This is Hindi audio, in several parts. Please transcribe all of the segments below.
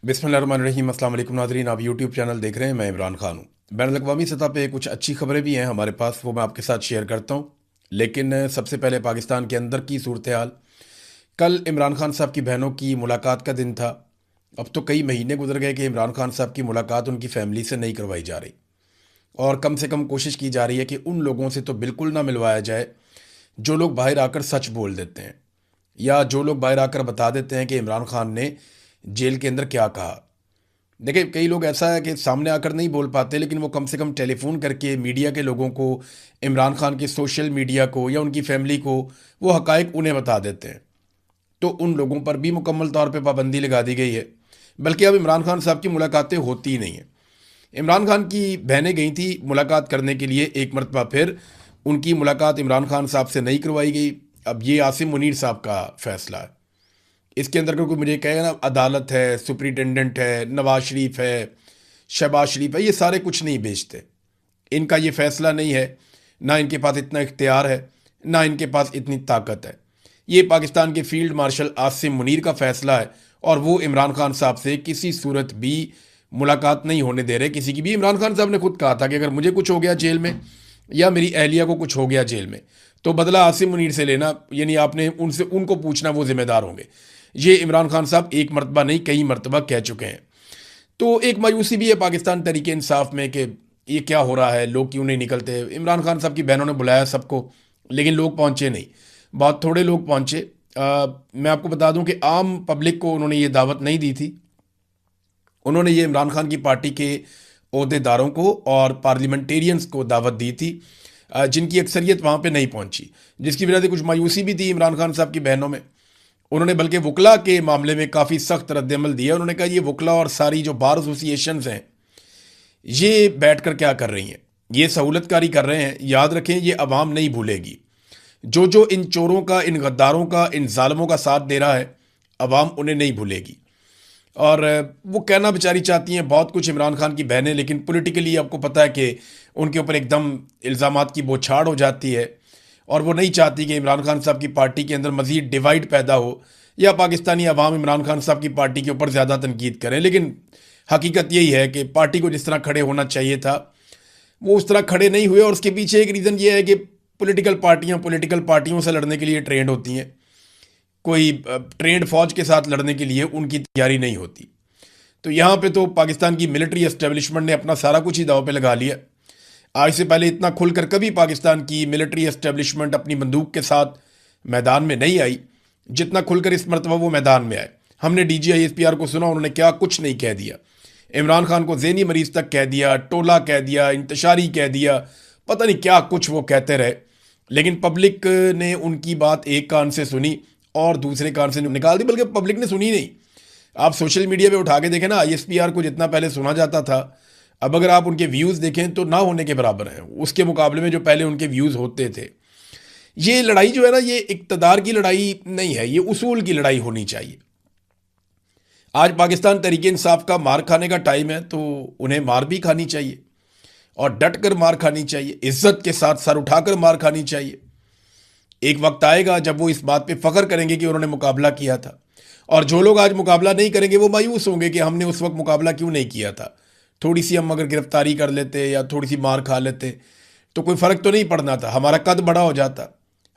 बिस्मिल्लाहिर्रहमानिर्रहीम। अस्सलाम वालेकुम नाज़रीन, आप यूट्यूब चैनल देख रहे हैं। मैं इमरान खान हूँ। बैनुल-अक़वामी सतह पे कुछ अच्छी खबरें भी हैं हमारे पास, वो मैं आपके साथ शेयर करता हूँ। लेकिन सबसे पहले पाकिस्तान के अंदर की सूरत हाल। कल इमरान खान साहब की बहनों की मुलाकात का दिन था। अब तो कई महीने गुजर गए कि इमरान खान साहब की मुलाकात उनकी फैमिली से नहीं करवाई जा रही, और कम से कम कोशिश की जा रही है कि उन लोगों से तो बिल्कुल ना मिलवाया जाए जो लोग बाहर आकर सच बोल देते हैं, या जो लोग बाहर आकर बता देते हैं कि इमरान खान ने जेल के अंदर क्या कहा। देखिए, कई लोग ऐसा है कि सामने आकर नहीं बोल पाते, लेकिन वो कम से कम टेलीफोन करके मीडिया के लोगों को, इमरान खान के सोशल मीडिया को या उनकी फैमिली को वो हकायक उन्हें बता देते हैं। तो उन लोगों पर भी मुकम्मल तौर पे पाबंदी लगा दी गई है। बल्कि अब इमरान खान साहब की मुलाकातें होती ही नहीं हैं। इमरान खान की बहनें गई थी मुलाकात करने के लिए, एक मरतबा फिर उनकी मुलाकात इमरान खान साहब से नहीं करवाई गई। अब ये आसिम मुनीर साहब का फैसला है। इसके अंदर कोई मुझे कहेगा ना, अदालत है, सुप्रिटेंडेंट है, नवाज शरीफ है, शहबाज शरीफ है, ये सारे कुछ नहीं बेचते। इनका ये फैसला नहीं है, ना इनके पास इतना इख्तियार है, ना इनके पास इतनी ताकत है। ये पाकिस्तान के फील्ड मार्शल आसिम मुनीर का फैसला है, और वो इमरान खान साहब से किसी सूरत भी मुलाकात नहीं होने दे रहे, किसी की भी। इमरान खान साहब ने खुद कहा था कि अगर मुझे कुछ हो गया जेल में, या मेरी अहलिया को कुछ हो गया जेल में, तो बदला आसिम मुनीर से लेना, यानी आपने उनसे उनको पूछना, वो जिम्मेदार होंगे। ये इमरान खान साहब एक मरतबा नहीं, कई मरतबा कह चुके हैं। तो एक मायूसी भी है पाकिस्तान तरीके इंसाफ में कि ये क्या हो रहा है, लोग क्यों नहीं निकलते। इमरान खान साहब की बहनों ने बुलाया सबको, लेकिन लोग पहुंचे नहीं, बहुत थोड़े लोग पहुंचे। मैं आपको बता दूं कि आम पब्लिक को उन्होंने ये दावत नहीं दी थी। उन्होंने ये इमरान खान की पार्टी के अहदेदारों को और पार्लियामेंटेरियंस को दावत दी थी, जिनकी अक्सरियत वहाँ पे नहीं पहुँची, जिसकी वजह से कुछ मायूसी भी थी इमरान खान साहब की बहनों में। उन्होंने बल्कि वकला के मामले में काफ़ी सख्त रद्दमल दिया। उन्होंने कहा ये वकला और सारी जो बार एसोसिएशंस हैं, ये बैठ कर क्या कर रही हैं, ये सहूलतकारी कर रहे हैं। याद रखें, ये अवाम नहीं भूलेगी। जो जो इन चोरों का, इन गद्दारों का, इन जालमों का साथ दे रहा है, अवाम उन्हें नहीं भूलेगी। और वो कहना बेचारी चाहती हैं बहुत कुछ इमरान खान की बहनें, लेकिन पॉलिटिकली आपको पता है कि उनके ऊपर एकदम इल्ज़ामात की बौछार हो जाती है, और वो नहीं चाहती कि इमरान खान साहब की पार्टी के अंदर मज़ीद डिवाइड पैदा हो, या पाकिस्तानी अवाम इमरान खान साहब की पार्टी के ऊपर ज़्यादा तनकीद करें। लेकिन हकीकत यही है कि पार्टी को जिस तरह खड़े होना चाहिए था, वो उस तरह खड़े नहीं हुए। और उसके पीछे एक रीज़न ये है कि पॉलिटिकल पार्टियों से लड़ने के लिए ट्रेंड होती हैं। कोई ट्रेंड फौज के साथ लड़ने के लिए उनकी तैयारी नहीं होती। तो यहाँ पे तो पाकिस्तान की मिलिट्री एस्टेब्लिशमेंट ने अपना सारा कुछ ही दाव पे लगा लिया। आज से पहले इतना खुलकर कभी पाकिस्तान की मिलिट्री एस्टेब्लिशमेंट अपनी बंदूक के साथ मैदान में नहीं आई, जितना खुलकर इस मरतबा वो मैदान में आए। हमने DGI SPR को सुना, उन्होंने क्या कुछ नहीं कह दिया। इमरान खान को ज़हनी मरीज तक कह दिया, टोला कह दिया, इंतशारी कह दिया, पता नहीं क्या कुछ वो कहते रहे। लेकिन पब्लिक ने उनकी बात एक कान से सुनी और दूसरे कान से निकाल दी, बल्कि पब्लिक ने सुनी नहीं। आप सोशल मीडिया पे उठा के देखें ना, ISPR को जितना पहले सुना जाता था, अब अगर आप उनके व्यूज़ देखें तो ना होने के बराबर हैं उसके मुकाबले में जो पहले उनके व्यूज़ होते थे। ये लड़ाई जो है ना, ये इक़्तिदार की लड़ाई नहीं है, ये उसूल की लड़ाई होनी चाहिए। आज पाकिस्तान तरीके इंसाफ का मार खाने का टाइम है, तो उन्हें मार भी खानी चाहिए, और डट कर मार खानी चाहिए, इज्जत के साथ सर उठाकर मार खानी चाहिए। एक वक्त आएगा जब वो इस बात पे फख्र करेंगे कि उन्होंने मुकाबला किया था, और जो लोग आज मुकाबला नहीं करेंगे वो मायूस होंगे कि हमने उस वक्त मुकाबला क्यों नहीं किया था। थोड़ी सी हम अगर गिरफ्तारी कर लेते या थोड़ी सी मार खा लेते तो कोई फ़र्क तो नहीं पड़ना था, हमारा कद बड़ा हो जाता,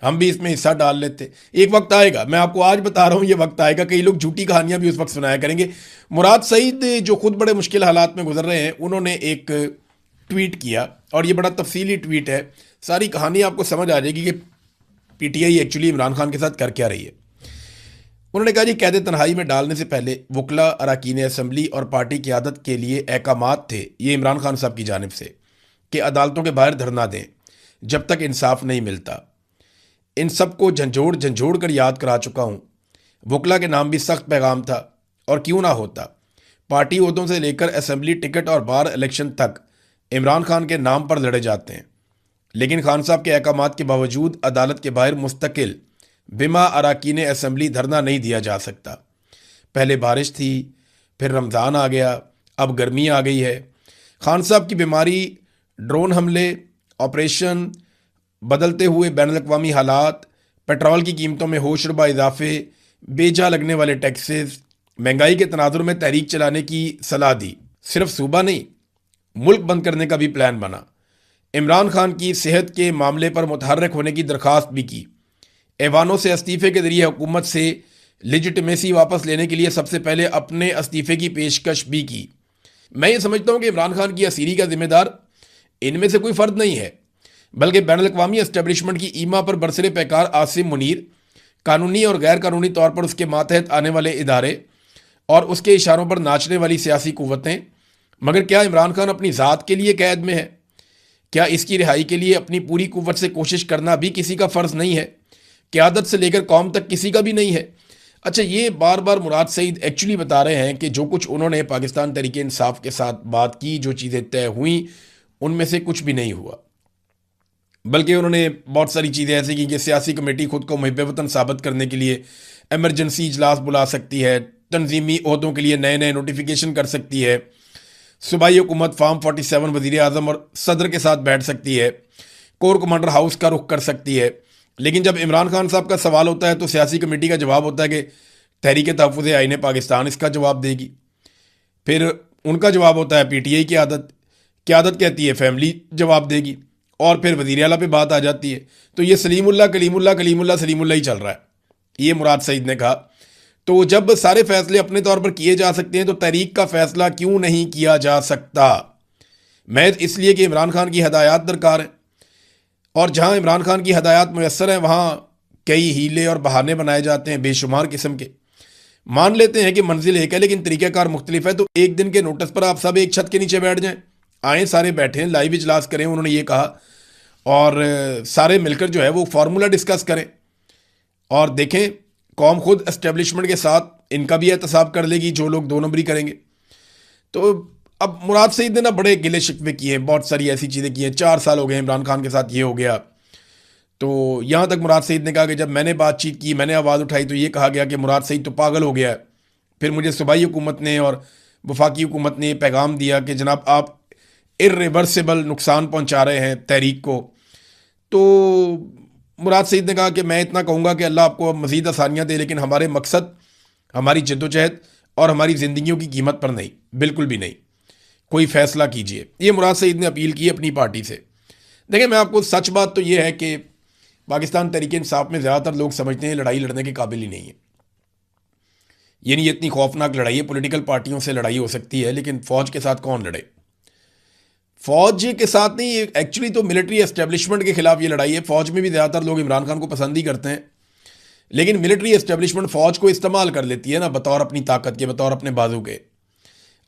हम भी इसमें हिस्सा डाल लेते। एक वक्त आएगा, मैं आपको आज बता रहा हूँ, ये वक्त आएगा, कई लोग झूठी कहानियां भी उस वक्त सुनाया करेंगे। मुराद सईद जो खुद बड़े मुश्किल हालात में गुजर रहे हैं, उन्होंने एक ट्वीट किया, और ये बड़ा तफसीली ट्वीट है, सारी कहानी आपको समझ आ जाएगी कि PTI एक्चुअली इमरान खान के साथ कर क्या रही है। उन्होंने कहा जी, कैद तन्हाई में डालने से पहले वकला, अरकान असम्बली और पार्टी क़यादत के लिए अहकामात थे, ये इमरान खान साहब की जानिब से, कि अदालतों के बाहर धरना दें जब तक इंसाफ नहीं मिलता। इन सब को झंझोड़ झंझोड़ कर याद करा चुका हूँ। वकला के नाम भी सख्त पैगाम था, और क्यों ना होता। पार्टी ओहदों से लेकर असम्बली टिकट और बार इलेक्शन तक इमरान खान के नाम पर लड़े जाते हैं, लेकिन खान साहब के अहकामात के बावजूद अदालत के बाहर मुस्तकिल बिमा अरकान असम्बली धरना नहीं दिया जा सकता। पहले बारिश थी, फिर रमज़ान आ गया, अब गर्मी आ गई है। खान साहब की बीमारी, ड्रोन हमले, ऑपरेशन, बदलते हुए बैनुल-अक़वामी हालात, पेट्रोल की कीमतों में होशरुबा इजाफे, बेजा लगने वाले टैक्सेस, महंगाई के तनाजुर में तहरीक चलाने की सलाह दी। सिर्फ सूबा नहीं, मुल्क बंद करने का भी प्लान बना। इमरान खान की सेहत के मामले पर मुतहर्रिक होने की दरख्वास्त भी की। ऐवानों से इस्तीफे के जरिए हुकूमत से लिजिटिमेसी वापस लेने के लिए सबसे पहले अपने इस्तीफे की पेशकश भी की। मैं ये समझता हूँ कि इमरान खान की असीरी का जिम्मेदार इनमें से कोई फ़र्द नहीं है, बल्कि बैनुल-अक़वामी एस्टेब्लिशमेंट की ईमा पर बरसरे पैकार आसिम मुनीर, कानूनी और गैर कानूनी तौर पर उसके मातहत आने वाले इदारे और उसके इशारों पर नाचने वाली सियासी कुव्वतें। मगर क्या इमरान खान अपनी ज़ात के लिए कैद में है? क्या इसकी रिहाई के लिए अपनी पूरी कुव्वत से कोशिश करना भी किसी का फ़र्ज़ नहीं है? क़यादत से लेकर कौम तक किसी का भी नहीं है? अच्छा, ये बार बार मुराद सईद एक्चुअली बता रहे हैं कि जो कुछ उन्होंने पाकिस्तान तहरीक इंसाफ के साथ बात की, जो चीज़ें तय हुई, उनमें से कुछ भी नहीं हुआ। बल्कि उन्होंने बहुत सारी चीज़ें ऐसी की कि सियासी कमेटी खुद को मुहिब वतन साबित करने के लिए एमरजेंसी इजलास बुला सकती है, तंजीमी ओहदों के लिए नए नए नोटिफिकेशन कर सकती है, सूबाई हुकूमत फार्म 47 वज़ीर आज़म और सदर के साथ बैठ सकती है, कोर कमांडर हाउस का रुख कर सकती है। लेकिन जब इमरान खान साहब का सवाल होता है तो सियासी कमेटी का जवाब होता है कि तहरीक तहफ़्फ़ुज़ आईन पाकिस्तान इसका जवाब देगी। फिर उनका जवाब होता है पीटीआई की आदत, क़यादत कहती है फैमिली जवाब देगी, और फिर वज़ीर आला पे बात आ जाती है। तो ये सलीमुल्लाह कलीमुल्लाह कलीमुल्लाह सलीमुल्लाह ही चल रहा है, ये मुराद सईद ने कहा। तो जब सारे फैसले अपने तौर पर किए जा सकते हैं तो तहरीक का फैसला क्यों नहीं किया जा सकता? महज इसलिए कि इमरान खान की हदायत दरकार है, और जहां इमरान खान की हदायत मुयस्सर हैं वहां कई हीले और बहाने बनाए जाते हैं बेशुमार किस्म के। मान लेते हैं कि मंजिल एक है लेकिन तरीक़ाकार मुख्तलिफ है, तो एक दिन के नोटिस पर आप सब एक छत के नीचे बैठ जाएं, आए सारे बैठें, लाइव इजलास करें, उन्होंने ये कहा, और सारे मिलकर जो है वो फार्मूला डिस्कस करें और देखें कौम खुद एस्टेब्लिशमेंट के साथ इनका भी एहतसाब कर लेगी जो लोग दो नंबरी करेंगे। तो अब मुराद सईद ने ना बड़े गिले शिकवे किए हैं, बहुत सारी ऐसी चीज़ें की हैं। 4 साल हो गए इमरान खान के साथ, ये हो गया। तो यहाँ तक मुराद सईद ने कहा कि जब मैंने बातचीत की, मैंने आवाज़ उठाई तो ये कहा गया कि मुराद सईद तो पागल हो गया है। फिर मुझे सूबाई हुकूमत ने और वफाकी हुकूमत ने पैगाम दिया कि जनाब आप इर्रिवर्सिबल नुकसान पहुँचा रहे हैं तहरीक को। तो मुराद सईद ने कहा कि मैं इतना कहूँगा कि अल्लाह आपको मज़ीद आसानियाँ दे, लेकिन हमारे मकसद हमारी जद्दोजहद और हमारी ज़िंदगियों की कीमत पर नहीं, बिल्कुल भी नहीं। कोई फ़ैसला कीजिए, ये मुराद सईद ने अपील की अपनी पार्टी से। देखिए, मैं आपको सच बात तो ये है कि पाकिस्तान तहरीक इंसाफ में ज़्यादातर लोग समझते हैं लड़ाई लड़ने के काबिल ही नहीं है। यानी ये इतनी खौफनाक लड़ाई है, पॉलिटिकल पार्टियों से लड़ाई हो सकती है लेकिन फ़ौज के साथ कौन लड़े? फ़ौज के साथ नहीं, एक्चुअली तो मिलिट्री एस्टेब्लिशमेंट के खिलाफ ये लड़ाई है। फ़ौज में भी ज़्यादातर लोग इमरान खान को पसंद ही करते हैं, लेकिन मिलिट्री एस्टेब्लिशमेंट फ़ौज को इस्तेमाल कर लेती है ना, बतौर अपनी ताकत के, बतौर अपने बाजू के।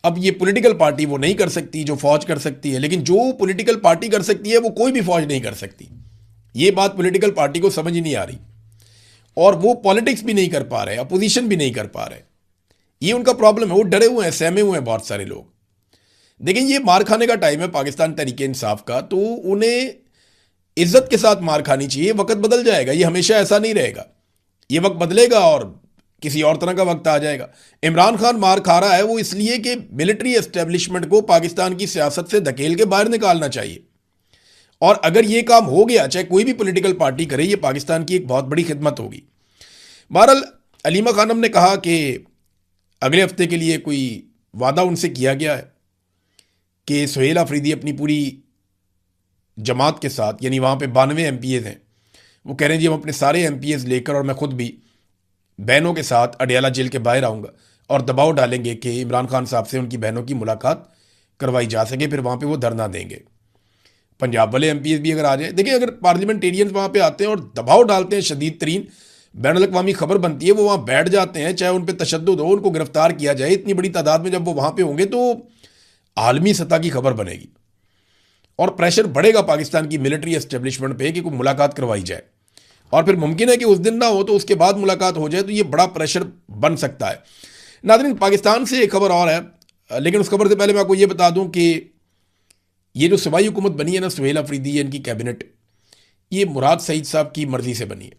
अब ये पॉलिटिकल पार्टी वो नहीं कर सकती जो फ़ौज कर सकती है, लेकिन जो पॉलिटिकल पार्टी कर सकती है वो कोई भी फ़ौज नहीं कर सकती। ये बात पॉलिटिकल पार्टी को समझ ही नहीं आ रही, और वो पॉलिटिक्स भी नहीं कर पा रहे, अपोजिशन भी नहीं कर पा रहे। ये उनका प्रॉब्लम है, वो डरे हुए हैं, सहमे हुए हैं बहुत सारे लोग। देखिए, ये मार खाने का टाइम है पाकिस्तान तहरीक इंसाफ का, तो उन्हें इज्जत के साथ मार खानी चाहिए। वक्त बदल जाएगा, ये हमेशा ऐसा नहीं रहेगा, ये वक्त बदलेगा और किसी और तरह का वक्त आ जाएगा। इमरान खान मार खा रहा है वो इसलिए कि मिलिट्री एस्टेब्लिशमेंट को पाकिस्तान की सियासत से धकेल के बाहर निकालना चाहिए, और अगर ये काम हो गया, चाहे कोई भी पॉलिटिकल पार्टी करे, ये पाकिस्तान की एक बहुत बड़ी खिदमत होगी। बहरहाल अलीमा खानम ने कहा कि अगले हफ्ते के लिए कोई वादा उनसे किया गया है कि सुहेल अफरीदी अपनी पूरी जमात के साथ, यानी वहाँ पे 92 MPs हैं, वो कह रहे हैं जी हम अपने सारे MPs लेकर और मैं खुद भी बहनों के साथ अडियाला जेल के बाहर आऊँगा और दबाव डालेंगे कि इमरान खान साहब से उनकी बहनों की मुलाकात करवाई जा सके। फिर वहाँ पे वो धरना देंगे। पंजाब वाले MPs भी अगर आ जाए, देखिए अगर पार्लियामेंटेरियंस वहाँ पे आते हैं और दबाव डालते हैं, शदीद तरीन बैनुल-अक़वामी खबर बनती है, वो वहाँ बैठ जाते हैं, चाहे उन पर तशद्दुद हो, उनको गिरफ्तार किया जाए, इतनी बड़ी तादाद में जब वो वहाँ पे होंगे तो आलमी सतह की खबर बनेगी और प्रेशर बढ़ेगा पाकिस्तान की मिलिट्री एस्टेब्लिशमेंट पे कि कोई मुलाकात करवाई जाए। और फिर मुमकिन है कि उस दिन ना हो तो उसके बाद मुलाकात हो जाए, तो ये बड़ा प्रेशर बन सकता है। नाज़रीन, पाकिस्तान से एक खबर और है, लेकिन उस खबर से पहले मैं आपको ये बता दूं कि ये जो सूबाई हुकूमत बनी है ना, सुहेल अफरीदी इनकी कैबिनेट, ये मुराद सईद साहब की मर्जी से बनी है।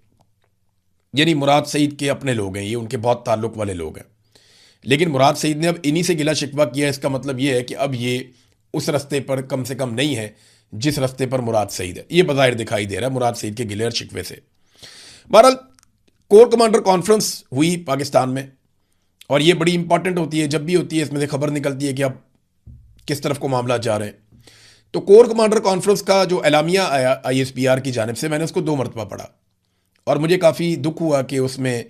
यानी मुराद सईद के अपने लोग हैं, ये उनके बहुत ताल्लुक वाले लोग हैं। लेकिन मुराद सईद ने अब इन्हीं से गिला शिकवा किया। इसका मतलब ये है कि अब ये उस रस्ते पर कम से कम नहीं है जिस रस्ते पर मुराद सईद है। ये बज़ाहिर दिखाई दे रहा है मुराद सईद के गिले और शिकवे से। बहरहाल कोर कमांडर कॉन्फ्रेंस हुई पाकिस्तान में, और ये बड़ी इंपॉर्टेंट होती है, जब भी होती है इसमें से खबर निकलती है कि अब किस तरफ को मामला जा रहे हैं। तो कोर कमांडर कॉन्फ्रेंस का जो एलामिया आया ISPR की जानिब से, मैंने उसको 2 मरतबा पढ़ा और मुझे काफ़ी दुख हुआ कि उसमें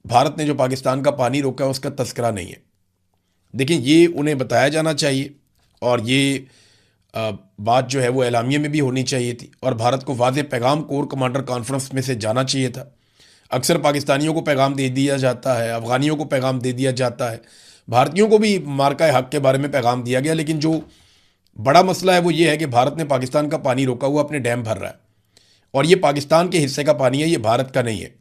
भारत ने जो पाकिस्तान का पानी रोका है उसका तस्करा नहीं है। देखिए, ये उन्हें बताया जाना चाहिए और ये बात जो है वो एलामिया में भी होनी चाहिए थी और भारत को वाज़ेह पैगाम कोर कमांडर कॉन्फ्रेंस में से जाना चाहिए था। अक्सर पाकिस्तानियों को पैगाम दे दिया जाता है, अफ़गानियों को पैगाम दे दिया जाता है, भारतीयों को भी मार्का हक के बारे में पैगाम दिया गया, लेकिन जो बड़ा मसला है वो ये है कि भारत ने पाकिस्तान का पानी रोका हुआ अपने डैम भर रहा है और ये पाकिस्तान के हिस्से का पानी है, ये भारत का नहीं है।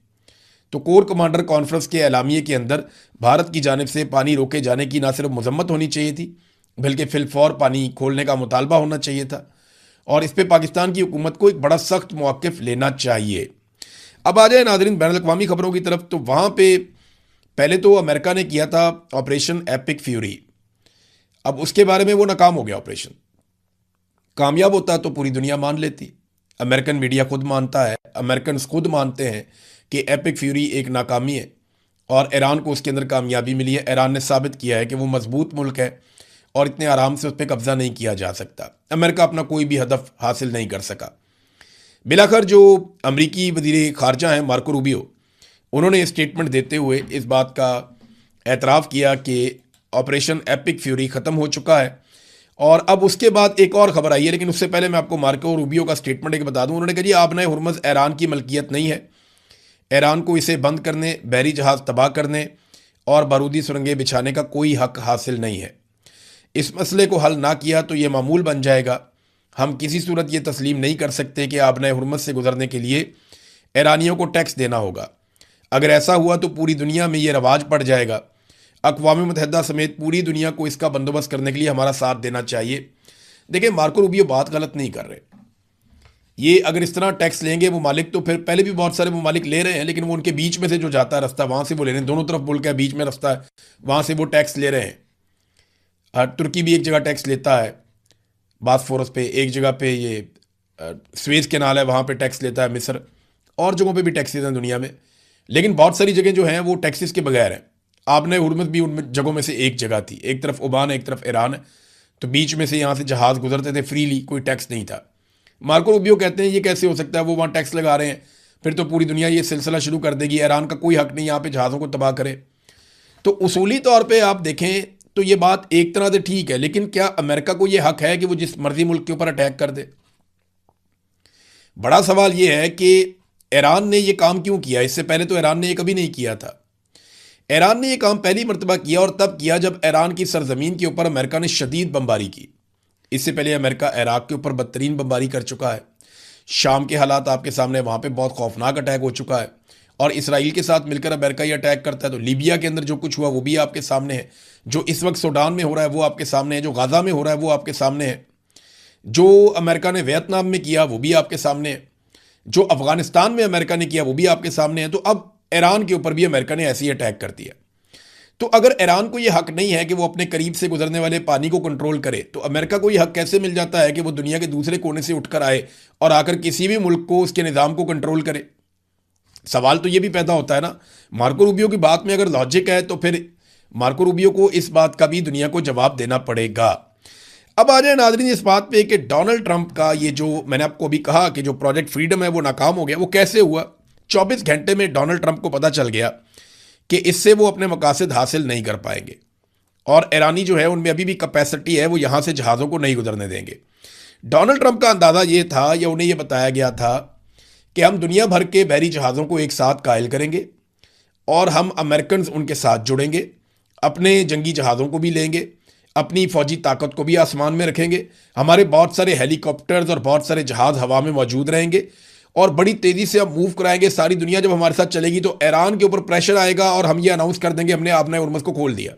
तो कोर कमांडर कॉन्फ्रेंस के एलामिये के अंदर भारत की जानिब से पानी रोके जाने की ना सिर्फ मजम्मत होनी चाहिए थी, बल्कि फिलफौर पानी खोलने का मुतालबा होना चाहिए था और इस पर पाकिस्तान की हुकूमत को एक बड़ा सख्त मौक़िफ़ लेना चाहिए। अब आ जाए नाज़रीन बैनुल-अक़वामी खबरों की तरफ। तो वहाँ पे पहले तो अमेरिका ने किया था ऑपरेशन एपिक फ्यूरी। अब उसके बारे में वो नाकाम हो गया ऑपरेशन। कामयाब होता तो पूरी दुनिया मान लेती। अमेरिकन मीडिया खुद मानता है, अमेरिकन खुद मानते हैं कि एपिक फ्यूरी एक नाकामी है और ईरान को उसके अंदर कामयाबी मिली है। ईरान ने साबित किया है कि वो मजबूत मुल्क है और इतने आराम से उस पर कब्जा नहीं किया जा सकता। अमेरिका अपना कोई भी हदफ हासिल नहीं कर सका। बिलाखिर जो अमरीकी वज़ीर ख़ारजा हैं मार्को रूबियो, उन्होंने स्टेटमेंट देते हुए इस बात का एतराफ़ किया कि ऑपरेशन एपिक फ्यूरी ख़त्म हो चुका है। और अब उसके बाद एक और ख़बर आई है, लेकिन उससे पहले मैं आपको मार्को रूबियो का स्टेटमेंट एक बता दूं। उन्होंने कहा जी, आबना हुर्मुज़ ईरान की मलकियत नहीं है, ईरान को इसे बंद करने, बहरी जहाज़ तबाह करने और बारूदी सुरंगें बिछाने का कोई हक हासिल नहीं है। इस मसले को हल ना किया तो ये मामूल बन जाएगा। हम किसी सूरत ये तस्लीम नहीं कर सकते कि आबना हुर्मुज़ से गुजरने के लिए ईरानियों को टैक्स देना होगा। अगर ऐसा हुआ तो पूरी दुनिया में ये रवाज पड़ जाएगा। अक़वाम मुत्तहिदा समेत पूरी दुनिया को इसका बंदोबस्त करने के लिए हमारा साथ देना चाहिए। देखिए, मार्को रूबियो बात गलत नहीं कर रहे। ये अगर इस तरह टैक्स लेंगे ममालिक, तो फिर पहले भी बहुत सारे ममालिक ले रहे हैं, लेकिन वो उनके बीच में से जो जाता है रास्ता, वहाँ से वो ले रहे हैं। दोनों तरफ मुल्क है, बीच में रास्ता है, वहाँ से वो टैक्स ले रहे हैं। तुर्की भी एक जगह टैक्स लेता है बासफोरस पे, एक जगह पे ये स्वेज कैनाल है वहाँ पे टैक्स लेता है मिस्र, और जगहों पे भी टैक्सेस हैं दुनिया में। लेकिन बहुत सारी जगह जो हैं वो टैक्सेस के बगैर हैं। आबना हुर्मुज़ भी उन जगहों में से एक जगह थी, एक तरफ ओमान है, एक तरफ ईरान है, तो बीच में से यहाँ से जहाज़ गुजरते थे फ्रीली, कोई टैक्स नहीं था। मार्को रूबियो कहते हैं ये कैसे हो सकता है, वो वहाँ टैक्स लगा रहे हैं, फिर तो पूरी दुनिया ये सिलसिला शुरू कर देगी, ईरान का कोई हक नहीं यहाँ पे जहाज़ों को तबाह करे। तो उसूली तौर पर आप देखें तो ये बात एक तरह से ठीक है, लेकिन क्या अमेरिका को ये हक है कि वो जिस मर्जी मुल्क के ऊपर अटैक कर दे? बड़ा सवाल ये है कि ईरान ने ये काम क्यों किया। इससे पहले तो ईरान ने ये कभी नहीं किया था। ईरान ने यह काम पहली मरतबा किया और तब किया जब ईरान की सरजमीन के ऊपर अमेरिका ने शदीद बमबारी की। इससे पहले अमेरिका इराक के ऊपर बदतरीन बमबारी कर चुका है। शाम के हालात आपके सामने, वहाँ पे बहुत खौफनाक अटैक हो चुका है और इसराइल के साथ मिलकर अमेरिका ये अटैक करता है। तो लीबिया के अंदर जो कुछ हुआ वो भी आपके सामने है, जो इस वक्त सूडान में हो रहा है वो आपके सामने है, जो गाज़ा में हो रहा है वो आपके सामने है, जो अमेरिका ने वियतनाम में किया वो भी आपके सामने है, जो अफगानिस्तान में अमेरिका ने किया वो भी आपके सामने है। तो अब ईरान के ऊपर भी अमेरिका ने ऐसे ही अटैक कर दिया। तो अगर ईरान को यह हक नहीं है कि वो अपने करीब से गुजरने वाले पानी को कंट्रोल करे, तो अमेरिका को यह हक कैसे मिल जाता है कि वो दुनिया के दूसरे कोने से उठकर आए और आकर किसी भी मुल्क को, उसके निज़ाम को कंट्रोल करे? सवाल तो ये भी पैदा होता है ना। मार्को रूबियो की बात में अगर लॉजिक है तो फिर मार्को रूबियो को इस बात का भी दुनिया को जवाब देना पड़ेगा। अब आ जाए नाज़रीन इस बात पे कि डोनाल्ड ट्रंप का ये जो मैंने आपको अभी कहा कि जो प्रोजेक्ट फ्रीडम है वो नाकाम हो गया, वो कैसे हुआ? 24 घंटे में डोनाल्ड ट्रंप को पता चल गया कि इससे वो अपने मकासद हासिल नहीं कर पाएंगे और ईरानी जो है उनमें अभी भी कैपेसिटी है, वो यहाँ से जहाज़ों को नहीं गुजरने देंगे। डोनाल्ड ट्रंप का अंदाज़ा ये था या उन्हें ये बताया गया था कि हम दुनिया भर के बहरी जहाज़ों को एक साथ कायल करेंगे और हम अमेरिकन उनके साथ जुड़ेंगे, अपने जंगी जहाज़ों को भी लेंगे, अपनी फ़ौजी ताकत को भी आसमान में रखेंगे, हमारे बहुत सारे हेलीकॉप्टर्स और बहुत सारे जहाज़ हवा में मौजूद रहेंगे और बड़ी तेज़ी से हम मूव कराएंगे। सारी दुनिया जब हमारे साथ चलेगी तो ईरान के ऊपर प्रेशर आएगा और हम ये अनाउंस कर देंगे हमने आबना हुर्मुज़ को खोल दिया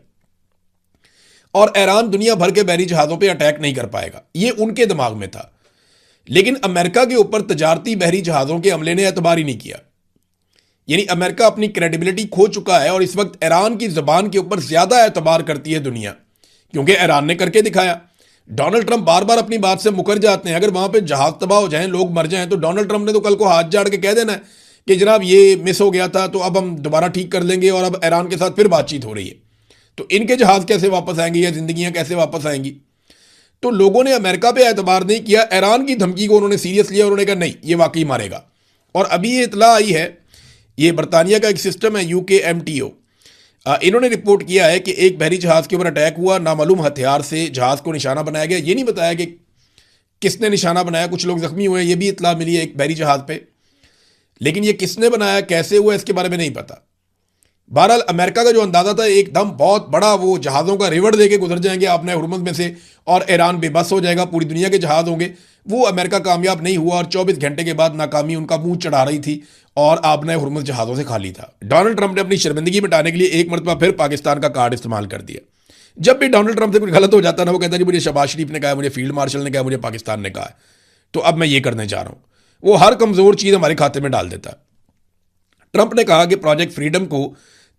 और ईरान दुनिया भर के बहरी जहाज़ों पे अटैक नहीं कर पाएगा। ये उनके दिमाग में था, लेकिन अमेरिका के ऊपर तजारती बहरी जहाज़ों के हमले ने एतबार ही नहीं किया। यानी अमेरिका अपनी क्रेडिबिलिटी खो चुका है और इस वक्त ईरान की ज़बान के ऊपर ज़्यादा एतबार करती है दुनिया, क्योंकि ईरान ने करके दिखाया। डोनाल्ड ट्रंप बार बार अपनी बात से मुकर जाते हैं। अगर वहां पे जहाज तबाह हो जाएं, लोग मर जाएं, तो डोनाल्ड ट्रंप ने तो कल को हाथ झाड़ के कह देना है कि जनाब ये मिस हो गया था तो अब हम दोबारा ठीक कर लेंगे और अब ईरान के साथ फिर बातचीत हो रही है, तो इनके जहाज कैसे वापस आएंगे या जिंदगियां कैसे वापस आएंगी। तो लोगों ने अमेरिका पे एतबार नहीं किया, ईरान की धमकी को उन्होंने सीरियस लिया और उन्होंने कहा नहीं ये वाकई मारेगा। और अभी ये इतला आई है, ये बरतानिया का एक सिस्टम है UKMTO, इन्होंने रिपोर्ट किया है कि एक बहरी जहाज के ऊपर अटैक हुआ, नामालूम हथियार से जहाज को निशाना बनाया गया। ये नहीं बताया कि किसने निशाना बनाया, कुछ लोग जख्मी हुए, ये भी इतला मिली है एक बहरी जहाज पे, लेकिन ये किसने बनाया कैसे हुआ इसके बारे में नहीं पता। बहरहाल अमेरिका का जो अंदाजा था एकदम बहुत बड़ा, वो जहाज़ों का रिवर देके गुजर जाएंगे आपने हुर्मुज़ में से और ईरान बेबस हो जाएगा, पूरी दुनिया के जहाज़ होंगे, वो अमेरिका कामयाब नहीं हुआ और 24 घंटे के बाद नाकामी उनका मुंह चढ़ा रही थी और आपने हुर्मुज़ जहाज़ों से खाली था। डोनाल्ड ट्रंप ने अपनी शर्मिंदगी मिटाने के लिए एक मरतबा फिर पाकिस्तान का कार्ड इस्तेमाल कर दिया। जब भी डोनाल्ड ट्रंप से कुछ गलत हो जाता ना, वो कहता जी मुझे शहबाज शरीफ ने कहा, मुझे फील्ड मार्शल ने कहा, मुझे पाकिस्तान ने कहा, तो अब मैं ये करने जा रहा हूँ। वो हर कमज़ोर चीज़ हमारे खाते में डाल देता है। ट्रंप ने कहा कि प्रोजेक्ट फ्रीडम को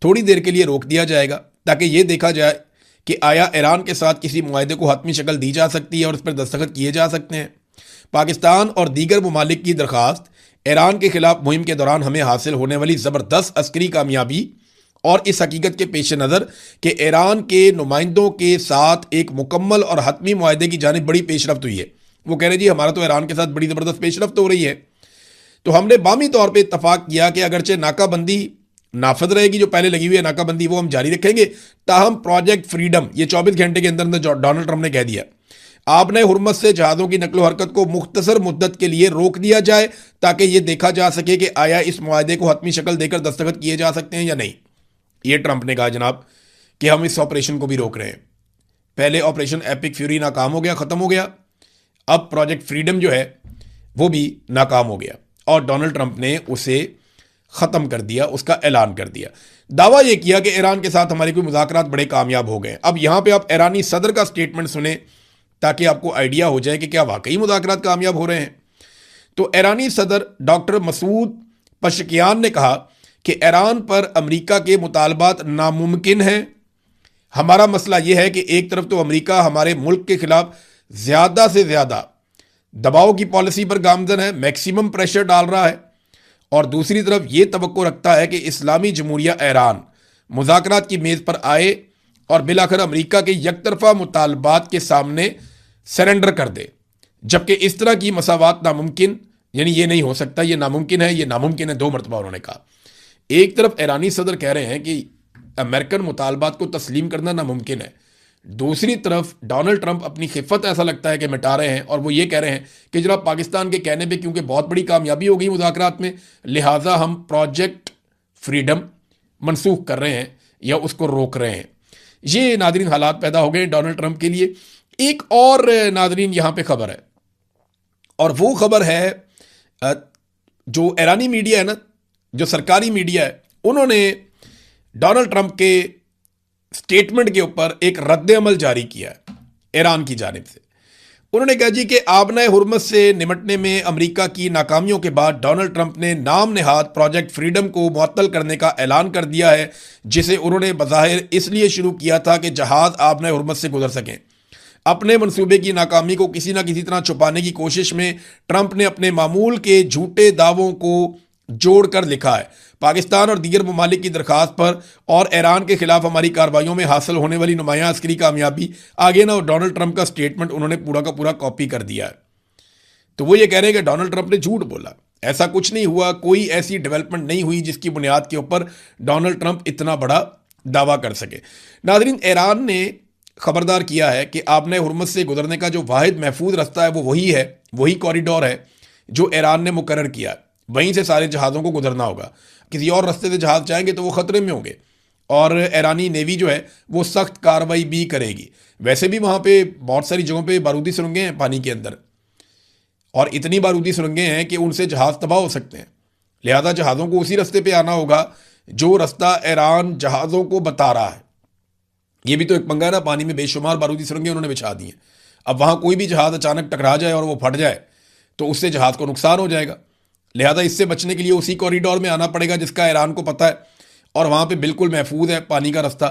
थोड़ी देर के लिए रोक दिया जाएगा ताकि यह देखा जाए कि आया ईरान के साथ किसी मुआहदे को हतमी शक्ल दी जा सकती है और उस पर दस्तखत किए जा सकते हैं। पाकिस्तान और दीगर ममालिक की दरखास्त ईरान के खिलाफ मुहिम के दौरान हमें हासिल होने वाली ज़बरदस्त अस्करी कामयाबी और इस हकीकत के पेश नज़र कि ईरान के नुमाइंदों के साथ एक मुकम्मल और हतमी मुआहदे की जानिब बड़ी पेशरफ्त हुई है। वो कह रहे जी हमारा तो ईरान के साथ बड़ी ज़बरदस्त पेशरफ्त हो रही है। तो हमने बामी तौर पर इतफाक़ किया कि अगरचे नाकाबंदी नाफज रहेगी, जो पहले लगी हुई है नाकाबंदी वो हम जारी रखेंगे, ताहम प्रोजेक्ट फ्रीडम ये 24 घंटे के अंदर अंदर डोनाल्ड ट्रंप ने कह दिया आपने हुर्मुज़ से जहाज़ों की नकलो हरकत को मुख्तसर मुद्दत के लिए रोक दिया जाए ताकि यह देखा जा सके कि आया इस मुआहदे को हतमी शक्ल देकर दस्तखत किए जा सकते हैं या नहीं। ये ट्रंप ने कहा जनाब कि हम इस ऑपरेशन को भी रोक रहे हैं। पहले ऑपरेशन एपिक फ्यूरी नाकाम हो गया, ख़त्म हो गया, अब प्रोजेक्ट फ्रीडम जो है वो भी नाकाम हो गया और डोनाल्ड ट्रंप ने उसे ख़त्म कर दिया, उसका ऐलान कर दिया। दावा यह किया कि ईरान के साथ हमारे कोई मुज़ाकरात बड़े कामयाब हो गए। अब यहाँ पे आप ईरानी सदर का स्टेटमेंट सुने ताकि आपको आइडिया हो जाए कि क्या वाकई मुज़ाकरात कामयाब हो रहे हैं। तो ईरानी सदर डॉक्टर मसूद पशकियान ने कहा कि ईरान पर अमेरिका के मुतालबात नामुमकिन हैं। हमारा मसला यह है कि एक तरफ तो अमेरिका हमारे मुल्क के खिलाफ ज़्यादा से ज़्यादा दबाव की पॉलिसी पर गामजन है, मैक्सिमम प्रेशर डाल रहा है, और दूसरी तरफ ये तवक्को रखता है कि इस्लामी जमहूरिया ईरान मुज़ाकरात की मेज़ पर आए और बिलाखिर अमेरिका के यकतरफा मुतालबात के सामने सरेंडर कर दे, जबकि इस तरह की मसावात नामुमकिन, यानी ये नहीं हो सकता, ये नामुमकिन है, ये नामुमकिन है, 2 मरतबा उन्होंने कहा। एक तरफ ईरानी सदर कह रहे हैं कि अमेरिकन मुतालबात को तस्लीम करना नामुमकिन है, दूसरी तरफ डोनाल्ड ट्रंप अपनी खिफत ऐसा लगता है कि मिटा रहे हैं और वो ये कह रहे हैं कि जनाब पाकिस्तान के कहने पे क्योंकि बहुत बड़ी कामयाबी हो गई मुज़ाकरात में, लिहाजा हम प्रोजेक्ट फ्रीडम मनसूख कर रहे हैं या उसको रोक रहे हैं। ये नादरीन हालात पैदा हो गए डोनाल्ड ट्रंप के लिए। एक और नादरीन यहाँ पे खबर है, और वो खबर है जो ईरानी मीडिया है ना, जो सरकारी मीडिया है, उन्होंने डोनाल्ड ट्रंप के स्टेटमेंट के ऊपर एक रद्द अमल जारी किया है ईरान की जानिब से। उन्होंने कहा जी कि आबना हुर्मुज़ से निमटने में अमेरिका की नाकामियों के बाद डोनाल्ड ट्रंप ने नाम नेहाद प्रोजेक्ट फ्रीडम को मुअत्तल करने का ऐलान कर दिया है, जिसे उन्होंने बज़ाहिर इसलिए शुरू किया था कि जहाज़ आबना हुर्मुज़ से गुजर सकें। अपने मंसूबे की नाकामी को किसी ना किसी तरह छुपाने की कोशिश में ट्रंप ने अपने मामूल के झूठे दावों को जोड़कर लिखा है पाकिस्तान और दीगर ममालिक की दरखास्त पर और ईरान के खिलाफ हमारी कार्रवाइयों में हासिल होने वाली नुमायां अस्करी कामयाबी। आगे ना डोनाल्ड ट्रंप का स्टेटमेंट उन्होंने पूरा का पूरा कॉपी कर दिया है। तो वो ये कह रहे हैं कि डोनाल्ड ट्रंप ने झूठ बोला, ऐसा कुछ नहीं हुआ, कोई ऐसी डेवलपमेंट नहीं हुई जिसकी बुनियाद के ऊपर डोनाल्ड ट्रंप इतना बड़ा दावा कर सके। नाज़रीन, ईरान ने खबरदार किया है कि आपने हुर्मुज़ से गुजरने का जो वाहिद महफूज रास्ता है वो वही है, वही कॉरिडोर है जो ईरान ने मुकर्रर किया, वहीं से सारे जहाज़ों को गुजरना होगा। किसी और रास्ते से जहाज़ जाएंगे तो वो ख़तरे में होंगे और ईरानी नेवी जो है वो सख्त कार्रवाई भी करेगी। वैसे भी वहाँ पे बहुत सारी जगहों पे बारूदी सुरंगें हैं पानी के अंदर, और इतनी बारूदी सुरंगें हैं कि उनसे जहाज़ तबाह हो सकते हैं। लिहाजा जहाज़ों को उसी रास्ते पे आना होगा जो रास्ता ईरान जहाज़ों को बता रहा है। ये भी तो एक पंगा है ना, पानी में बेशुमार बारूदी सुरंगें उन्होंने बिछा दी हैं। अब वहाँ कोई भी जहाज़ अचानक टकरा जाए और वो फट जाए तो उससे जहाज़ को नुकसान हो जाएगा। लिहाजा इससे बचने के लिए उसी कॉरिडोर में आना पड़ेगा जिसका ईरान को पता है, और वहाँ पे बिल्कुल महफूज है पानी का रास्ता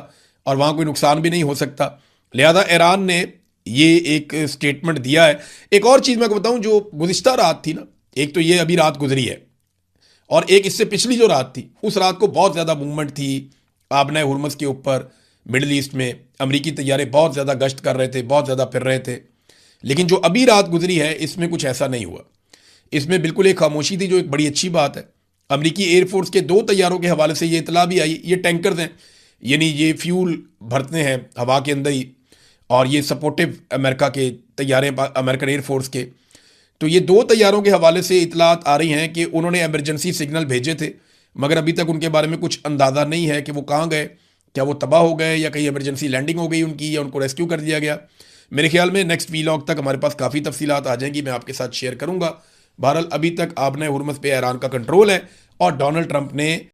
और वहाँ कोई नुकसान भी नहीं हो सकता। लिहाजा ईरान ने ये एक स्टेटमेंट दिया है। एक और चीज़ मैं आपको बताऊँ, जो गुज़िश्ता रात थी ना, एक तो ये अभी रात गुजरी है और एक इससे पिछली जो रात थी, उस रात को बहुत ज़्यादा मूवमेंट थी आबना हुरमुज़ के ऊपर। मिडल ईस्ट में अमरीकी तैयारे बहुत ज़्यादा गश्त कर रहे थे, बहुत ज़्यादा फिर रहे थे। लेकिन जो अभी रात गुजरी है, इसमें कुछ ऐसा नहीं हुआ। इसमें बिल्कुल एक खामोशी थी, जो एक बड़ी अच्छी बात है। अमरीकी एयरफोर्स के 2 तैयारों के हवाले से ये इतला भी आई, ये टैंकर्स हैं, यानी ये फ्यूल भरते हैं हवा के अंदर ही, और ये सपोर्टिव अमेरिका के तैयारे अमेरिकन एयरफोर्स के। तो ये 2 तैयारों के हवाले से इतलात आ रही हैं कि उन्होंने एमरजेंसी सिग्नल भेजे थे, मगर अभी तक उनके बारे में कुछ अंदाज़ा नहीं है कि वो कहाँ गए। क्या वो तबाह हो गए, या कहीं एमरजेंसी लैंडिंग हो गई उनकी, या उनको रेस्क्यू कर दिया गया। मेरे ख्याल में नेक्स्ट वीलॉग तक हमारे पास काफ़ी तफसीलात आ जाएंगी, मैं आपके साथ शेयर करूंगा। बहरहाल अभी तक आबना हुरमुज़ पे ईरान का कंट्रोल है, और डोनाल्ड ट्रंप ने